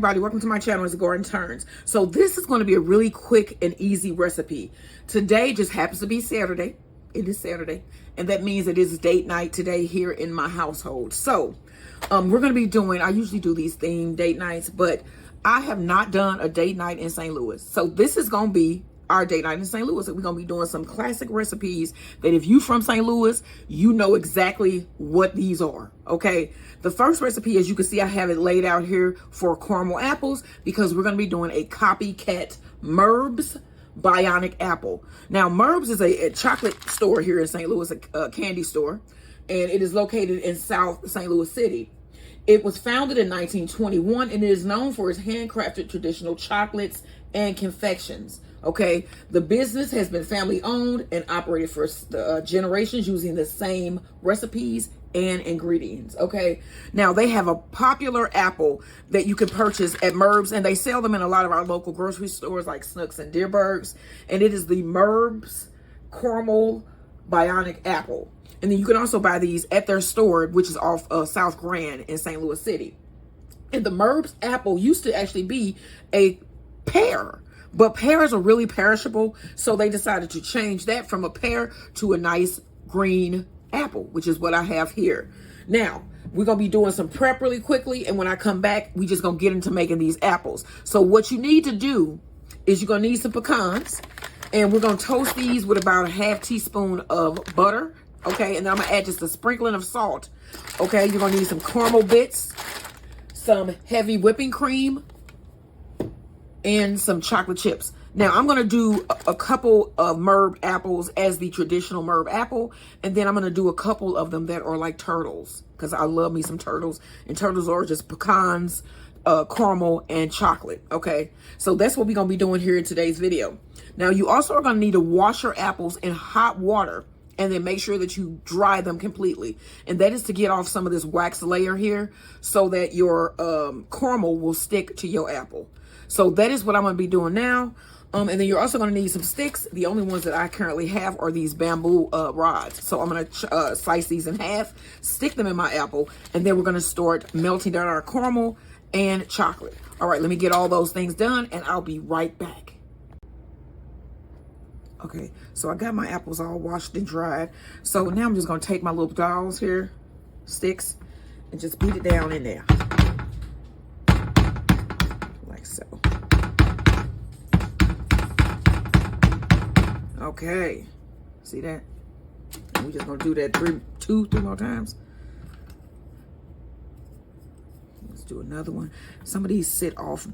everybody, welcome to my channel. It's Garden Turns. So this is going to be a really quick and easy recipe. Today just happens to be Saturday. It is Saturday, and that means it is date night today here in my household. So we're going to be doing, I usually do these themed date nights, but I have not done a date night in St. Louis. So this is going to be our date night in St. Louis. We're going to be doing some classic recipes that if you from St. Louis, you know exactly what these are, okay? The first recipe, as you can see, I have it laid out here for caramel apples because we're going to be doing a Copycat Merb'S Bionic apple. Now, Merb'S is a chocolate store here in St. Louis, a candy store, and it is located in South St. Louis City. It was founded in 1921, and it is known for its handcrafted traditional chocolates and confections. Okay, the business has been family owned and operated for generations using the same recipes and ingredients. Okay, now they have a popular apple that you can purchase at Merb'S, and they sell them in a lot of our local grocery stores like Snooks and Deerbergs, and it is the Merb'S Caramel Bionic apple. And then you can also buy these at their store, which is off South Grand in St. Louis City. And the Merb'S apple used to actually be a pear, but pears are really perishable, so they decided to change that from a pear to a nice green apple, which is what I have here. Now, we're going to be doing some prep really quickly, and when I come back, we just going to get into making these apples. So what you need to do is you're going to need some pecans, and we're going to toast these with about a half teaspoon of butter, okay? And then I'm going to add just a sprinkling of salt, okay? You're going to need some caramel bits, some heavy whipping cream, and some chocolate chips. Now, I'm going to do a couple of Merb apples as the traditional Merb apple, and then I'm going to do a couple of them that are like turtles, because I love me some turtles, and turtles are just pecans, caramel, and chocolate, okay? So that's what we're going to be doing here in today's video. Now, you also are going to need to wash your apples in hot water, and then make sure that you dry them completely. And that is to get off some of this wax layer here so that your caramel will stick to your apple. So that is what I'm going to be doing now. And then you're also going to need some sticks. The only ones that I currently have are these bamboo rods. So I'm going to slice these in half, stick them in my apple, and then we're going to start melting down our caramel and chocolate. All right, let me get all those things done, and I'll be right back. Okay, so I got my apples all washed and dried. So now I'm just going to take my little dolls here, sticks, and just beat it down in there. Like so. Okay, see that? And we're just gonna do that three more times. Let's do another one. Some of these sit off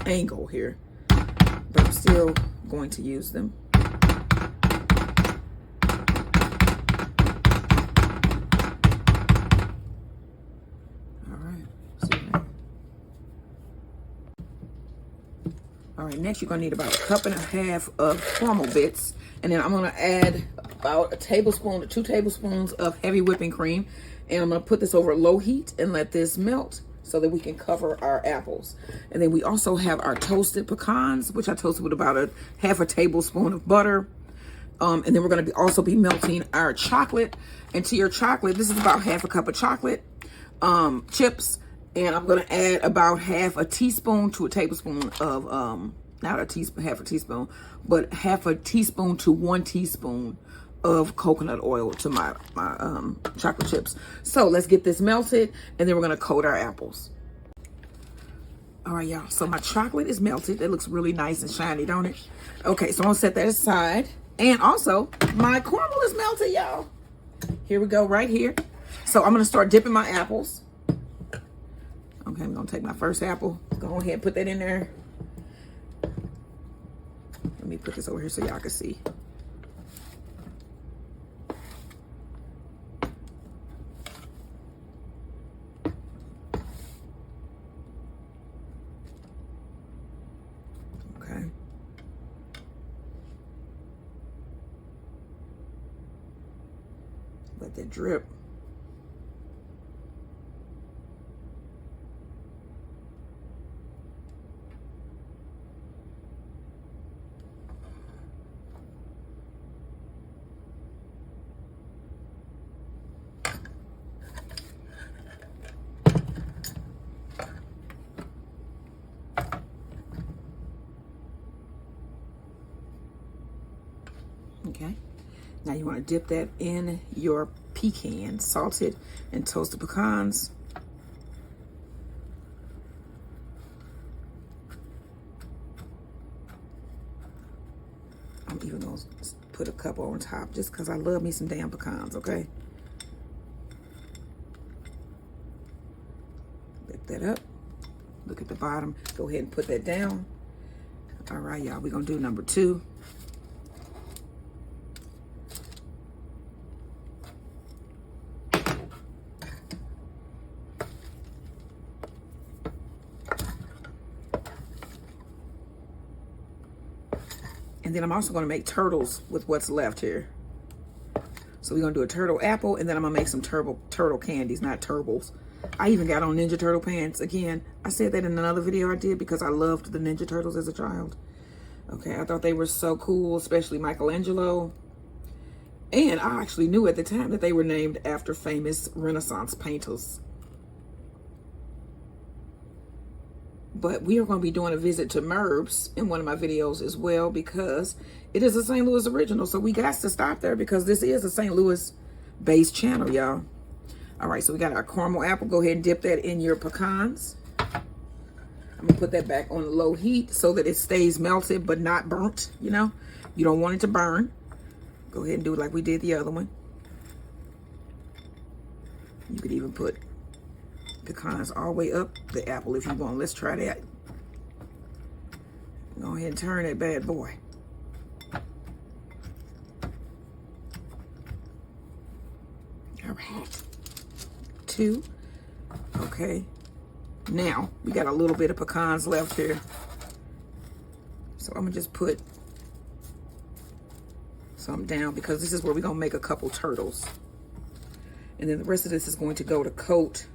angle here, but I'm still going to use them. All right, next you're gonna need about 1.5 cups of caramel bits, and then I'm gonna add about 1 tablespoon to 2 tablespoons of heavy whipping cream, and I'm gonna put this over low heat and let this melt so that we can cover our apples. And then we also have our toasted pecans, which I toasted with about 1/2 tablespoon of butter. And then we're gonna also be melting our chocolate. And to your chocolate, this is about 1/2 cup of chocolate chips. And I'm going to add about 1/2 teaspoon to 1 tablespoon of, not a teaspoon, 1/2 teaspoon, but 1/2 teaspoon to 1 teaspoon of coconut oil to my chocolate chips. So let's get this melted, and then we're going to coat our apples. All right, y'all. So my chocolate is melted. It looks really nice and shiny, don't it? Okay, so I'm going to set that aside. And also, my caramel is melted, y'all. Here we go, right here. So I'm going to start dipping my apples. Okay, I'm gonna take my first apple. Go ahead and put that in there. Let me put this over here so y'all can see. Okay. Let that drip. Okay. Now you want to dip that in your pecans, salted and toasted pecans. I'm even going to put a couple on top just because I love me some damn pecans, okay? Lift that up. Look at the bottom. Go ahead and put that down. All right, y'all, we're going to do number 2. And then I'm also going to make turtles with what's left here. So we're going to do a turtle apple, and then I'm going to make some turtle candies, not turbles. I even got on Ninja Turtle pants. Again, I said that in another video I did because I loved the Ninja Turtles as a child. Okay, I thought they were so cool, especially Michelangelo. And I actually knew at the time that they were named after famous Renaissance painters. But we are going to be doing a visit to Merb'S in one of my videos as well because it is a St. Louis original. So we got to stop there because this is a St. Louis based channel, y'all. All right, so we got our caramel apple. Go ahead and dip that in your pecans. I'm going to put that back on low heat so that it stays melted but not burnt, you know. You don't want it to burn. Go ahead and do it like we did the other one. You could even put pecans all the way up the apple if you want. Let's try that. Go ahead and turn that bad boy. All right. 2. Okay. Now we got a little bit of pecans left here. So I'm gonna just put some down because this is where we're gonna make a couple turtles. And then the rest of this is going to go to coat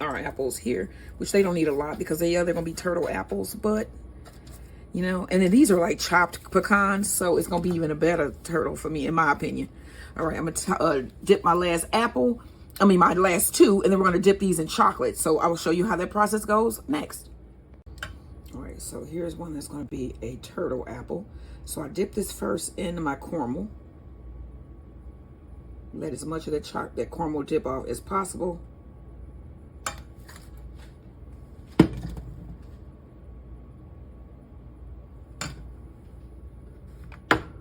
our apples here, which they don't need a lot because they're gonna be turtle apples, but you know, and then these are like chopped pecans, so it's gonna be even a better turtle for me, in my opinion. All right, I'm gonna dip my last apple, my last 2, and then we're gonna dip these in chocolate. So I will show you how that process goes next. All right, so here's one that's gonna be a turtle apple. So I dip this first into my caramel. Let as much of that caramel dip off as possible.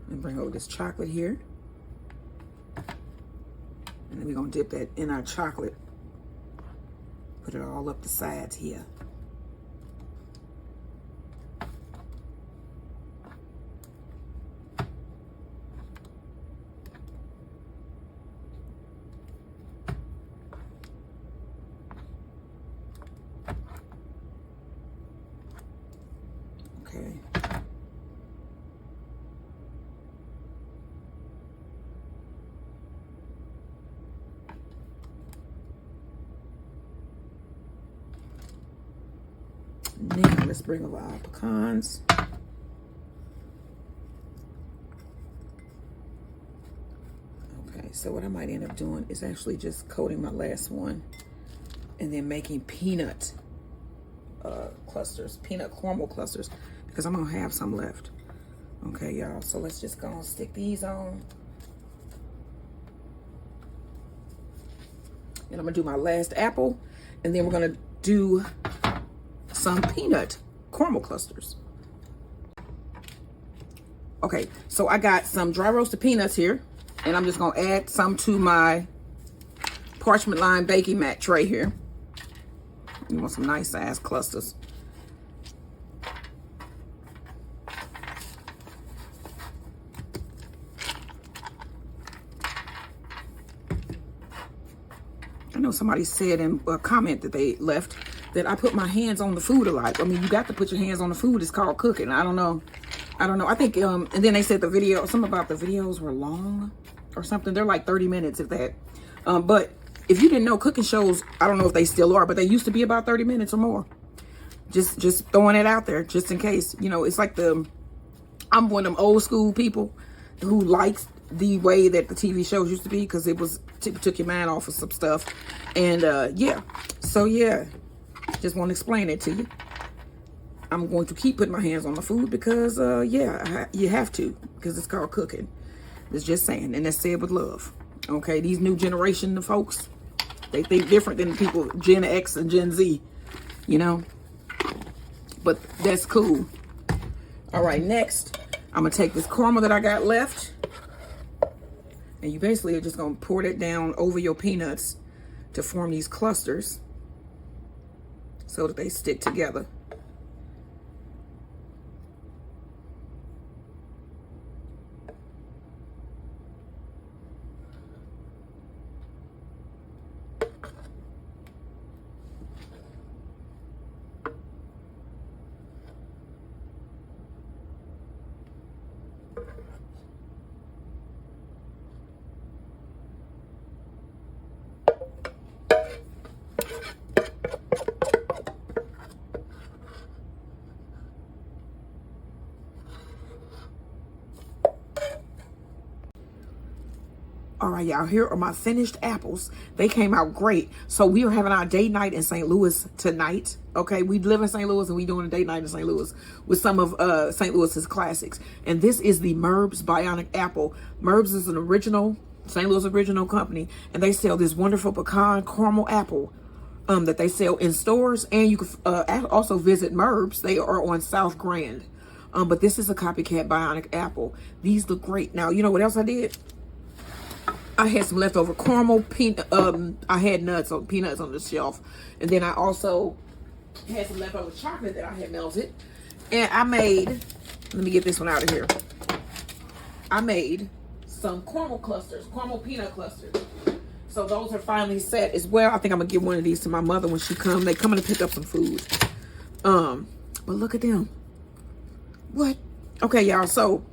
And bring over this chocolate here. And then we're gonna dip that in our chocolate. Put it all up the sides here. Okay. Now let's bring over our pecans. Okay, so what I might end up doing is actually just coating my last one and then making peanut clusters, peanut caramel clusters, because I'm gonna have some left. Okay, y'all, so let's just go and stick these on. And I'm gonna do my last apple, and then we're gonna do some peanut caramel clusters. Okay, so I got some dry roasted peanuts here, and I'm just gonna add some to my parchment lined baking mat tray here. You want some nice size clusters. I know somebody said in a comment that they left that I put my hands on the food a lot. I mean, you got to put your hands on the food. It's called cooking. I don't know. I think, and then they said something about the videos were long or something. They're like 30 minutes, if that. But if you didn't know, cooking shows, I don't know if they still are, but they used to be about 30 minutes or more. Just throwing it out there, just in case. You know, it's like I'm one of them old school people who likes the way that the TV shows used to be, because it was took your mind off of some stuff. And yeah, so yeah, just want to explain it to you. I'm going to keep putting my hands on the food because, yeah, you have to, because it's called cooking. It's just saying, and that's said with love. Okay, these new generation of folks, they think different than the people Gen X and Gen Z, you know. But that's cool. All right, next, I'm going to take this caramel that I got left. And you basically are just going to pour that down over your peanuts to form these clusters so that they stick together. All right, y'all, here are my finished apples. They came out great. So we are having our date night in St. Louis tonight. Okay, we live in St. Louis and we doing a date night in St. Louis with some of St. Louis's classics. And this is the Merb'S Bionic apple. Merb'S is an original, St. Louis original company. And they sell this wonderful pecan caramel apple that they sell in stores. And you can also visit Merb'S. They are on South Grand. But this is a Copycat Bionic apple. These look great. Now, you know what else I did? I had some leftover caramel peanut. I had peanuts on the shelf, and then I also had some leftover chocolate that I had melted. And I made. Let me get this one out of here. I made some caramel clusters, caramel peanut clusters. So those are finally set as well. I think I'm gonna give one of these to my mother when she comes. They coming to pick up some food. But look at them. What? Okay, y'all. So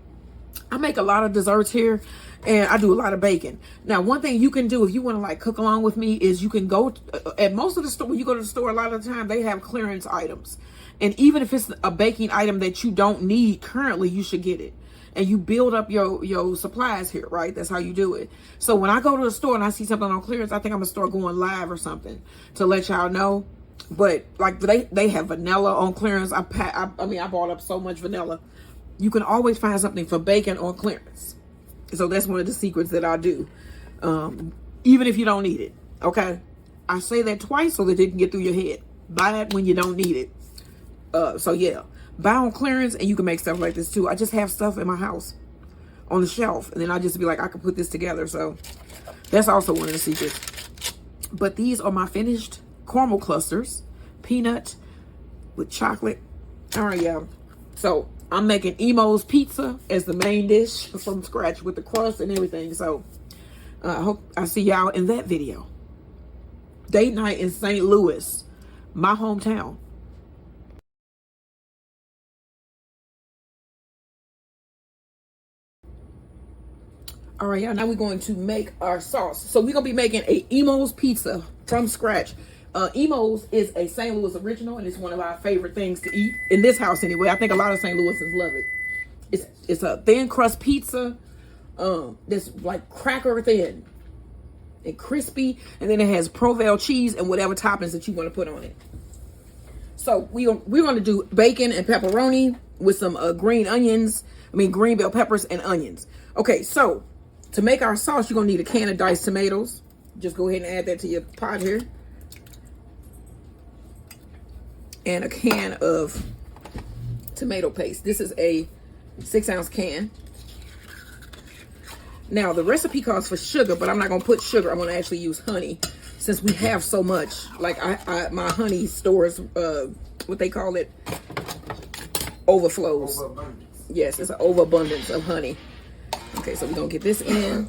I make a lot of desserts here. And I do a lot of baking. Now, one thing you can do if you want to like cook along with me is you can go at most of the store. When you go to the store, a lot of the time they have clearance items. And even if it's a baking item that you don't need currently, you should get it. And you build up your supplies here, right? That's how you do it. So when I go to the store and I see something on clearance, I think I'm gonna start going live or something to let y'all know. But like they have vanilla on clearance. I bought up so much vanilla. You can always find something for baking on clearance. So that's one of the secrets that I do, even if you don't need it, okay? I say that twice so that it can get through your head. Buy it when you don't need it. So yeah, buy on clearance and you can make stuff like this too. I just have stuff in my house on the shelf and then I just be like, I can put this together. So that's also one of the secrets. But these are my finished caramel clusters, peanut with chocolate. All right, y'all. So I'm making Imo'S pizza as the main dish from scratch with the crust and everything. So I hope I see y'all in that video. Date night in St. Louis, my hometown. All right, y'all, now we're going to make our sauce. So we're going to be making a Imo'S pizza from scratch. Imo'S is a St. Louis original, and it's one of our favorite things to eat in this house anyway. I think a lot of St. Louisans love it. It's a thin crust pizza that's like cracker thin and crispy, and then it has Provel cheese and whatever toppings that you want to put on it. So we're going to do bacon and pepperoni with some green bell peppers and onions. Okay, so to make our sauce, you're going to need a can of diced tomatoes. Just go ahead and add that to your pot here. And a can of tomato paste. This is a 6-ounce can. Now, the recipe calls for sugar, but I'm not going to put sugar. I'm going to actually use honey since we have so much. Like, my honey stores, what they call it, overflows. Overabundance. Yes, it's an overabundance of honey. Okay, so we're going to get this in.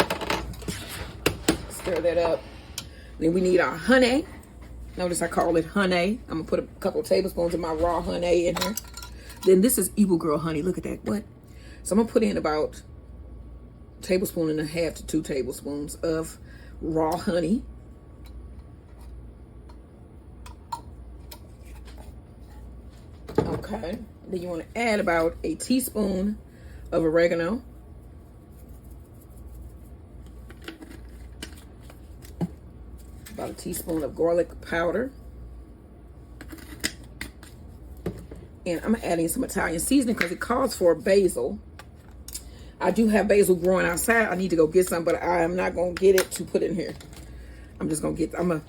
Stir that up. Then we need our honey. Notice I call it honey. I'm going to put a couple of tablespoons of my raw honey in here. Then this is Evil Girl honey. Look at that. What? So I'm going to put in about 1.5 tablespoons to 2 tablespoons of raw honey. Okay. Then you want to add about a teaspoon of oregano. About a teaspoon of garlic powder. And I'm adding some Italian seasoning because it calls for basil. I do have basil growing outside. I need to go get some, but I am not going to get it to put in here. I'm going to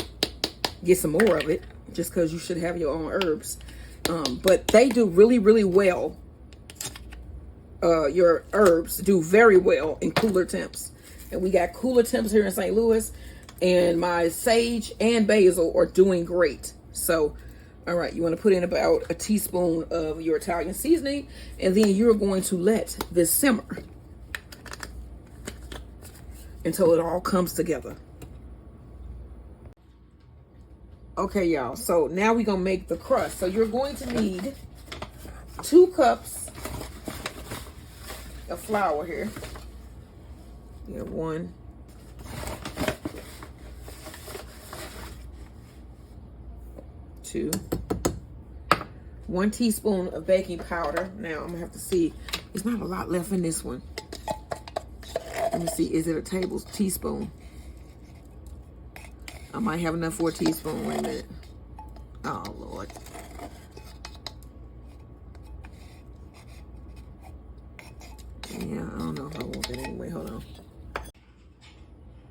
get some more of it just because you should have your own herbs. But they do really, really well. Your herbs do very well in cooler temps. And we got cooler temps here in St. Louis. And my sage and basil are doing great. So, all right, you want to put in about a teaspoon of your Italian seasoning. And then you're going to let this simmer until it all comes together. Okay, y'all. So now we're going to make the crust. So you're going to need 2 cups of flour here. You have 1. 2. 1 teaspoon of baking powder. Now I'm gonna have to see. There's not a lot left in this one. Let me see. Is it a teaspoon? I might have enough for a teaspoon. Wait a minute. Oh Lord. Yeah, I don't know if I want it anyway. Hold on.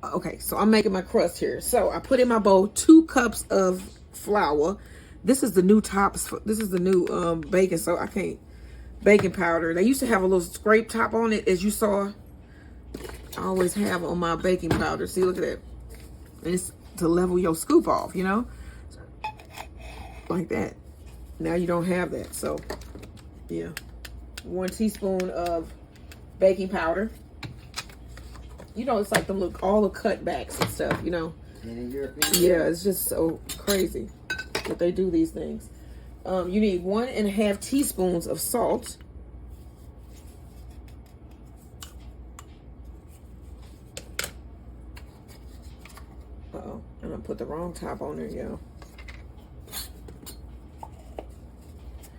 Okay, so I'm making my crust here. So I put in my bowl 2 cups of flour. This is the new tops. This is the new baking. So I can't baking powder. They used to have a little scrape top on it, as you saw. I always have on my baking powder. See, look at that. And it's to level your scoop off, you know, like that. Now you don't have that. So yeah, 1 teaspoon of baking powder. You know, it's like them look all the cutbacks and stuff, you know. Yeah, it's just so crazy that they do these things. You need 1.5 teaspoons of salt. Uh-oh, I'm gonna put the wrong top on there, y'all.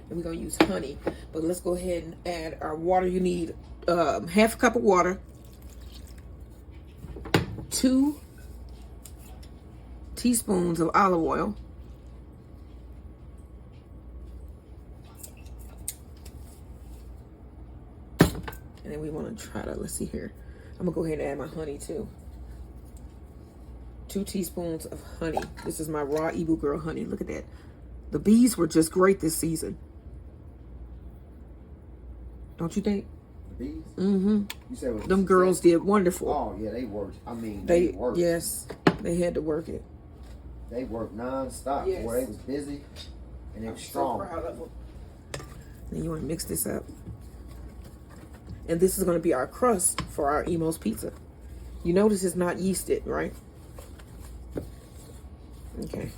And we're gonna use honey, but let's go ahead and add our water. You need half a cup of water, 2 teaspoons of olive oil, and then we want to try to, let's see here, I'm gonna go ahead and add my honey too. 2 teaspoons of honey. This is my raw Ebu Girl honey. Look at that. The bees were just great this season. Don't you think? The bees? Mm-hmm. You said it was them girls did wonderful. Oh yeah, they worked. I mean, they worked. Yes, they had to work it. They worked non-stop. Yes. Boy, they was busy and they were strong. So proud of them. Then you want to mix this up. And this is going to be our crust for our Imo'S pizza. You notice it's not yeasted, right? Okay.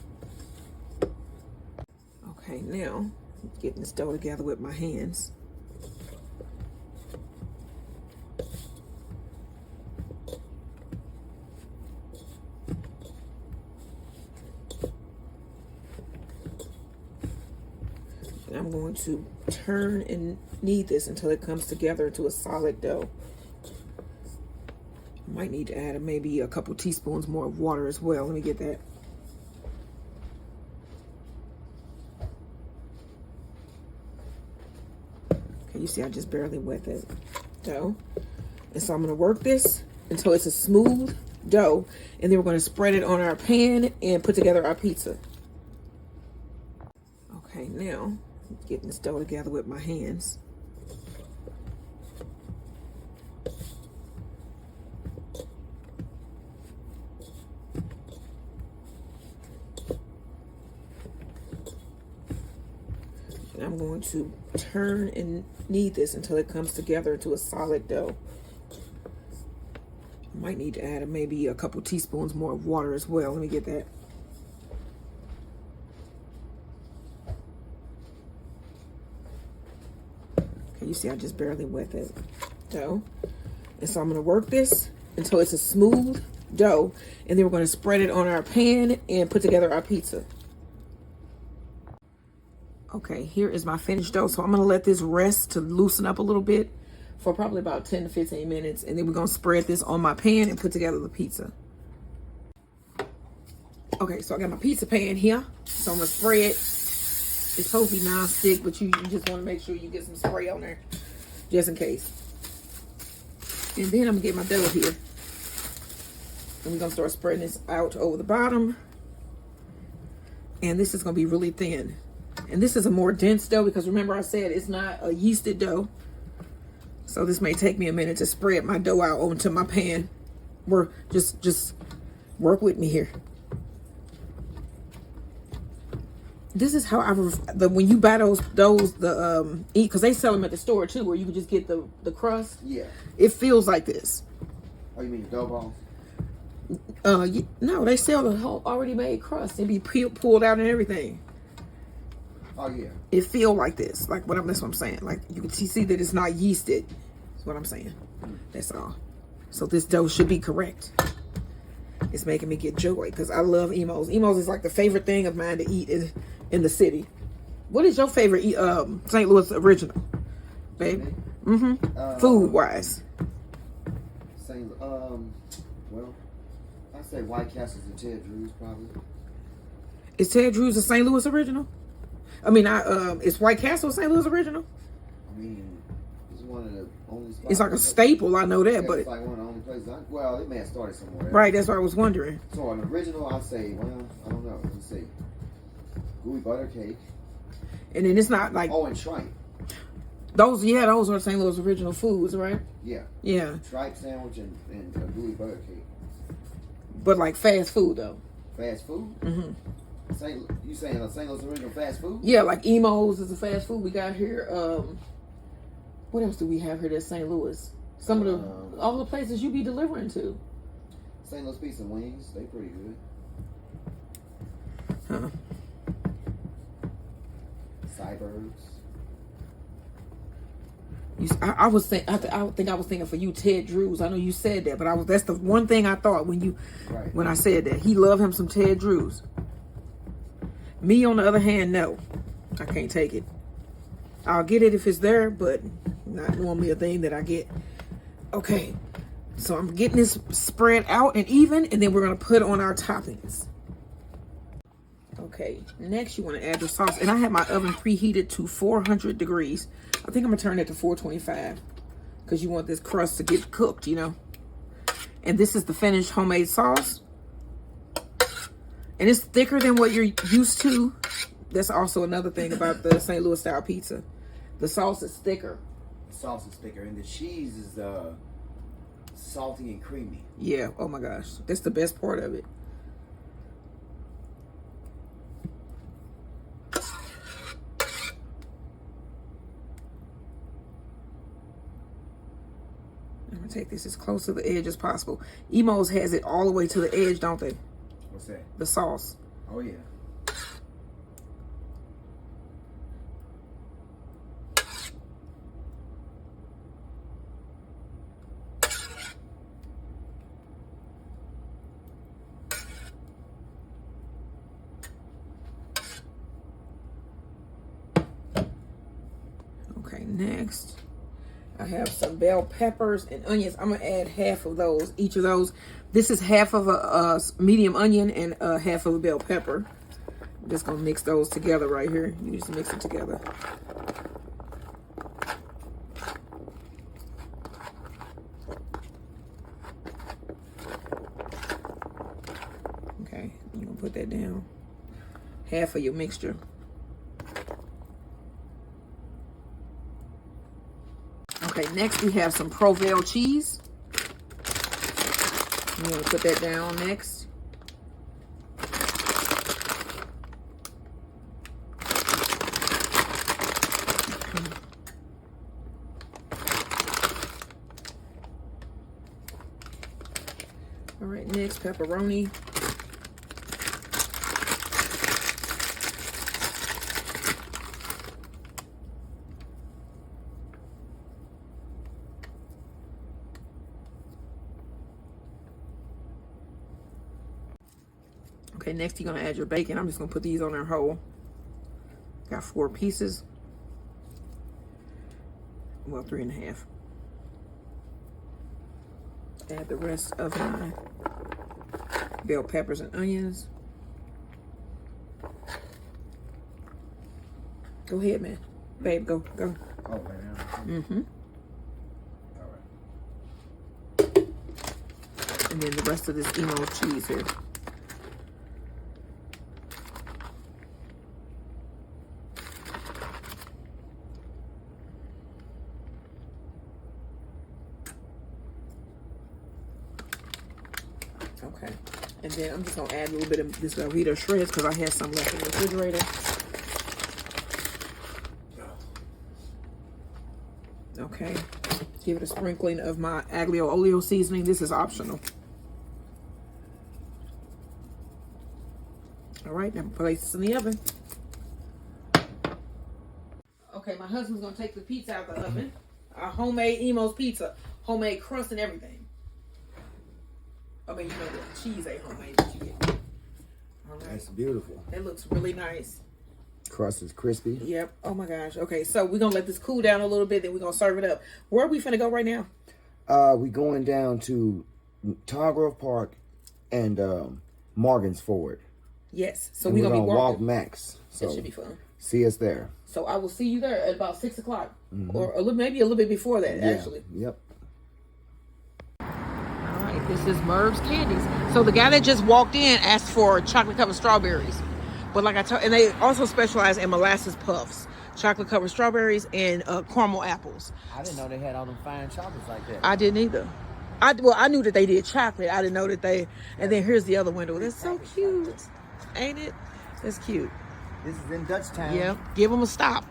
Okay, now getting this dough together with my hands. And I'm going to turn and knead this until it comes together into a solid dough. I might need to add maybe a couple teaspoons more of water as well. Let me get that. Okay, you see I just barely wet that dough. And so I'm going to work this until it's a smooth dough. And then we're going to spread it on our pan and put together our pizza. Okay, now getting this dough together with my hands. And I'm going to turn and knead this until it comes together into a solid dough. I might need to add maybe a couple teaspoons more of water as well. Let me get that. Okay, you see I just barely wet that dough. And so I'm going to work this until it's a smooth dough. And then we're going to spread it on our pan and put together our pizza. Okay, here is my finished dough. So I'm going to let this rest to loosen up a little bit for probably about 10 to 15 minutes. And then we're going to spread this on my pan and put together the pizza. Okay, so I got my pizza pan here. So I'm going to spread It's supposed to be non-stick, but you just want to make sure you get some spray on there, just in case. And then I'm gonna get my dough here, and we're gonna start spreading this out over the bottom. And this is gonna be really thin. And this is a more dense dough because remember I said it's not a yeasted dough. So this may take me a minute to spread my dough out onto my pan. Just work with me here. This is how when you buy those because they sell them at the store too, where you can just get the crust. Yeah. It feels like this. Oh, you mean dough balls? No, they sell the whole already made crust. It be pulled out and everything. Oh yeah. It feel like this, that's what I'm saying. Like you can see that it's not yeasted. That's what I'm saying. That's all. So this dough should be correct. It's making me get joy because I love Imo'S. Imo'S is like the favorite thing of mine to eat in the city. What is your favorite St. Louis original, baby? Food wise. Well, I say White Castles and Ted Drew's probably. Is Ted Drew's a St. Louis original? I mean, is White Castle a St. Louis original? I mean, it's one of the only spots. It's like a staple, I know that, yeah, but it's like one of the only places. Well, it may have started somewhere else. Right, that's what I was wondering. So an original, I say, well, I don't know. Let's see. Gooey butter cake. And then it's not like and tripe. Those are St. Louis original foods, right? Yeah. Yeah. Tripe sandwich and a gooey butter cake. But like fast food though. Fast food? You saying St. Louis original fast food? Yeah, like Imo'S is a fast food we got here. What else do we have here that's St. Louis? Some of all the places you be delivering to. St. Louis Pizza and Wings, they pretty good. Huh. Cybergs. I think I was thinking for you Ted Drew's. I know you said that, but that's the one thing I thought when I said that. He loved him some Ted Drew's. Me on the other hand, no. I can't take it. I'll get it if it's there, but not normally a thing that I get. Okay. So I'm getting this spread out and even, and then we're gonna put on our toppings. Okay, next you want to add the sauce. And I have my oven preheated to 400 degrees. I think I'm going to turn it to 425 because you want this crust to get cooked, you know. And this is the finished homemade sauce. And it's thicker than what you're used to. That's also another thing about the St. Louis style pizza. The sauce is thicker. The sauce is thicker and the cheese is salty and creamy. Yeah, oh my gosh. That's the best part of it. I'm gonna take this as close to the edge as possible. Imo'S has it all the way to the edge, don't they? What's that? The sauce. Oh yeah. Okay, next I have some bell peppers and onions. I'm gonna add half of those, each of those. This is half of a medium onion and half of a bell pepper. I'm just gonna mix those together right here. You just mix it together. Okay, you're gonna put that down. Half of your mixture. Okay, next we have some Provel cheese. I'm gonna put that down next. All right, next pepperoni. Okay, next you're gonna add your bacon. I'm just gonna put these on there whole. Got 4 pieces. Well, 3.5. Add the rest of my bell peppers and onions. Go ahead, man. Babe, go. Oh, right now. Mm-hmm. All right. And then the rest of this Imo'S cheese here. Okay. And then I'm just going to add a little bit of this Velveeta shreds because I had some left in the refrigerator. Okay. Give it a sprinkling of my aglio olio seasoning. This is optional. All right, now place this in the oven. Okay, my husband's going to take the pizza out of the oven. Our homemade Imo'S pizza. Homemade crust and everything. I mean, you know, the cheese ain't homemade, but you get it. All right. That's beautiful. It looks really nice. Crust is crispy. Yep. Oh my gosh. Okay, so we're gonna let this cool down a little bit, then we're gonna serve it up. Where are we finna go right now? We going down to Grove Park and Morgan's Ford. Yes. So and we're gonna be walk walking. Max. So That should be fun. see us there. So I will see you there at about 6 o'clock, or maybe a little bit before that. Yeah. Actually. Yep. All right. This is Merb'S candies. So the guy that just walked in asked for chocolate covered strawberries. But like I told, and they also specialize in molasses puffs, chocolate covered strawberries, and caramel apples. I didn't know they had all them fine chocolates like that. I didn't either. I knew that they did chocolate. I didn't know that they. And then here's the other window. That's so cute, ain't it? That's cute. This is in Dutchtown. Yeah, give them a stop.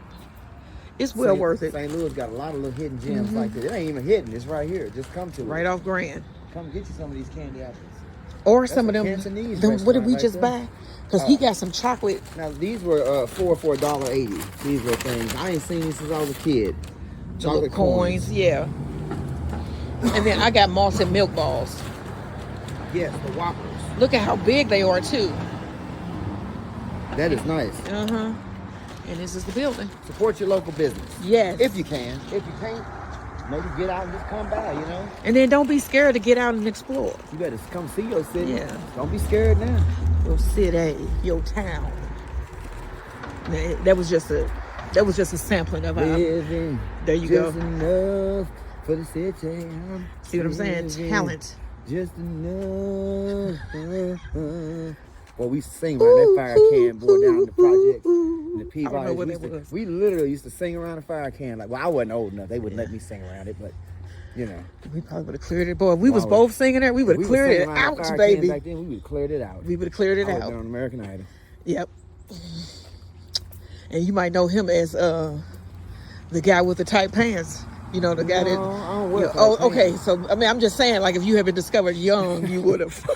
It's well worth it. St. Louis got a lot of little hidden gems like that. It ain't even hidden. It's right here. Just come to it. Right off Grand. Come get you some of these candy apples. Or That's some of them. Cantonese What did we restaurant just right buy? Because he got some chocolate. Now these were $4 for $1.80. These were things I ain't seen these since I was a kid. Chocolate coins, yeah. And then I got moss and milk balls. Yes, the Whoppers. Look at how big they are too. That is nice. And this is the building. Support your local business. Yes. If you can. If you can't, maybe get out and just come by, you know? And then don't be scared to get out and explore. You better come see your city. Yeah. Don't be scared now. Your city, your town. That was just a sampling of our. Living There you just go. enough for the city. See what I'm saying? Talent. Just enough. Well, we used to sing around that fire can, boy, down in the project. In the Peabody. We literally used to sing around the fire can. Like, well, I wasn't old enough. They wouldn't let me sing around it, but you know. We probably would have cleared it. Boy, if we was both singing there, we would have cleared it out, baby. Back then, we would have cleared it out. We would have cleared it out. Been on American Idol. Yep. And you might know him as the guy with the tight pants. You know, the guy that. I don't wear Oh, tight okay. pants. So I mean, I'm just saying, like, if you had been discovered young, you would have.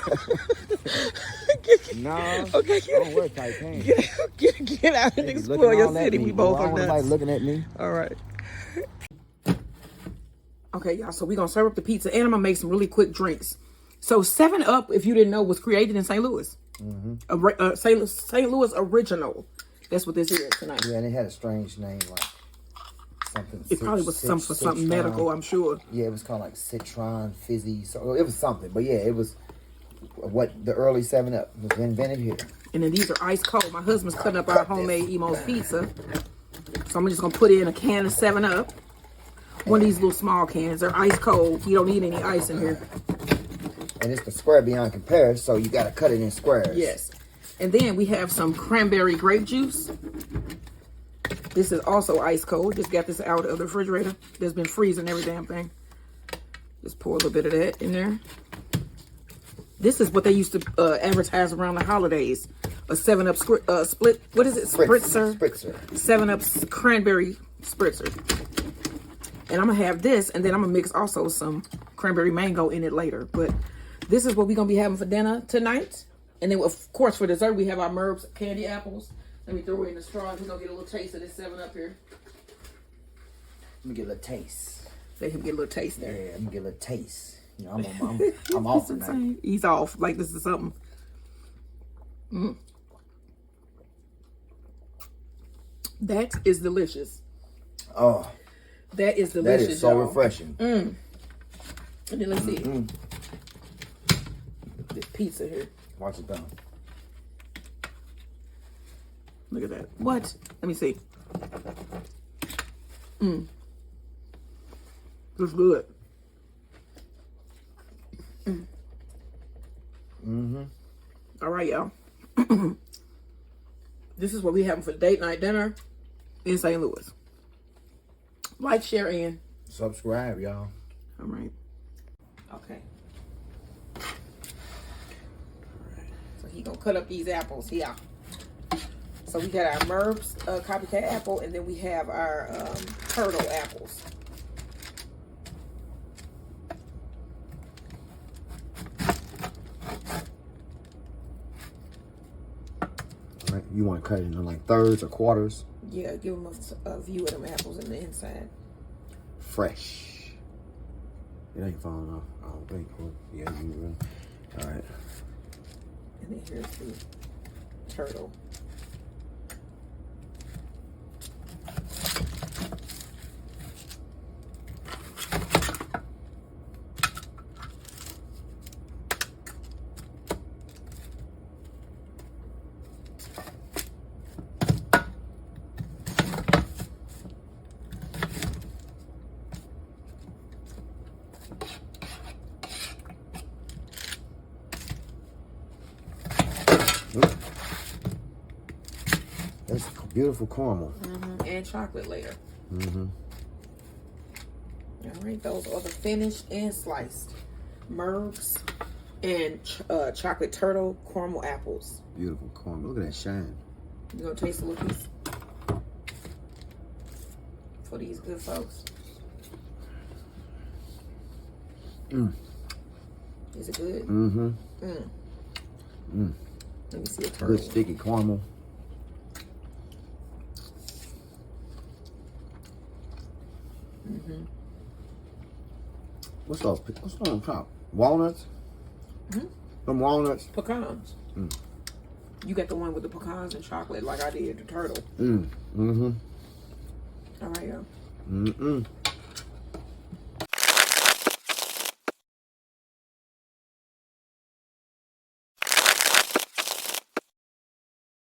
No. Okay. I don't wear tight pants. Get out and explore your city. We both are nuts. Like looking at me. All right. Okay, y'all. So we're gonna serve up the pizza, and I'm gonna make some really quick drinks. So 7-Up, if you didn't know, was created in St. Louis. St. Louis original. That's what this is tonight. Yeah, and it had a strange name, like something. It probably was something medical, I'm sure. Yeah, it was called like Citron Fizzy. So it was something, but yeah, it was what the early 7-Up was invented here. And then these are ice cold. My husband's cutting up our homemade Imo'S pizza, so I'm just gonna put in a can of 7-Up. One of these little small cans. They're ice cold. You don't need any ice in here. And it's the square beyond compare, so you got to cut it in squares. Yes. And then we have some cranberry grape juice. This is also ice cold. Just got this out of the refrigerator. That's been freezing every damn thing. Just pour a little bit of that in there. This is what they used to advertise around the holidays. A 7-Up split. What is it? Spritzer. 7-Up cranberry spritzer. And I'm going to have this, and then I'm going to mix also some cranberry mango in it later. But this is what we're going to be having for dinner tonight. And then, of course, for dessert, we have our Merb'S candy apples. Let me throw it in the straw. We're going to get a little taste of this 7-Up here. Let me get a little taste. Let him get a little taste there. Yeah, let me get a little taste. You know, I'm off tonight. He's off. Like this is something. That is delicious. Oh. That is delicious. That is so refreshing. And then let's see. This pizza here. Watch it down. Look at that. What? Let me see. It's good. All right, y'all. This is what we having for date night dinner in St. Louis. Like, share, and subscribe, y'all. All right. Okay. So he gonna cut up these apples here. So we got our Merb'S Copycat apple, and then we have our turtle apples. All right, you want to cut it into like thirds or quarters? Yeah, give them a view of them apples in the inside. Fresh. It ain't falling off. I don't think. Yeah, you will. All right. And then here's the turtle. That's beautiful caramel. And chocolate layer. Mm-hmm. All right, those are the finished and sliced Merb'S and chocolate turtle caramel apples. Beautiful caramel. Look at that shine. You gonna taste the lookies for these good folks? Is it good? Mm-hmm. Let me see a turtle. Good sticky caramel. What's on top? Walnuts? Some walnuts? Pecans. You got the one with the pecans and chocolate like I did the turtle. Mm-hmm. All right, y'all.